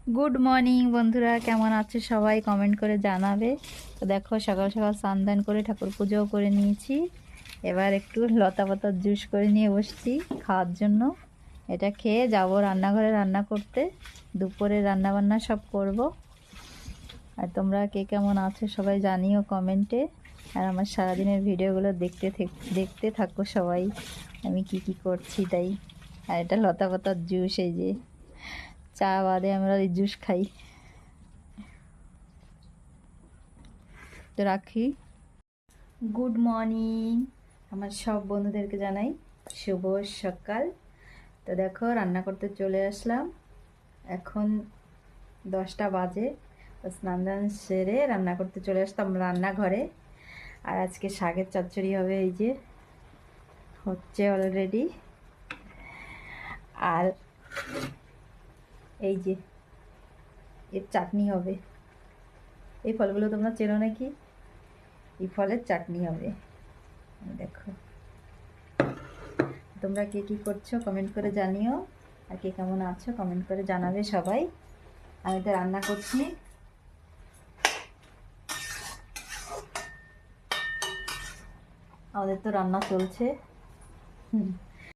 Good morning বন্ধুরা, কেমন আছে সবাই কমেন্ট করে জানাবে। তো দেখো সকাল সকাল স্নান দান করে ঠাকুর পুজোও করে নিয়েছি। এবার একটু লতা পাতার জুস করে নিয়ে বসছি খাওয়ার জন্য। এটা খেয়ে যাবো রান্নাঘরে রান্না করতে। দুপুরে রান্না বান্না সব করব। আর তোমরা কে কেমন আছো সবাই জানিও কমেন্টে। আর আমার সারাদিনের ভিডিওগুলো দেখতে থাকো সবাই, আমি কি কি করছি তাই। আর এটা লতা পাতার জুস, এই যে চা বাদে আমরা এই জুস খাই। তো রাখি। গুড মর্নিং আমার সব বন্ধুদেরকে জানাই শুভ সকাল। তো দেখো রান্না করতে চলে আসলাম, এখন 10টা বাজে। তো স্নান দান সেরে রান্না করতে চলে আসতাম রান্নাঘরে। আর আজকে শাকের চচ্চড়ি হবে, এই যে হচ্ছে অলরেডি। আর এই যে এর চাটনি হবে। এই ফলগুলো তোমরা চেনো নাকি? এই ফলের চাটনি হবে, দেখো। তোমরা কে কী করছো কমেন্ট করে জানিও। আর কে কেমন আছো কমেন্ট করে জানাবে সবাই। আমি তো রান্না করছি, আমাদের তো রান্না চলছে।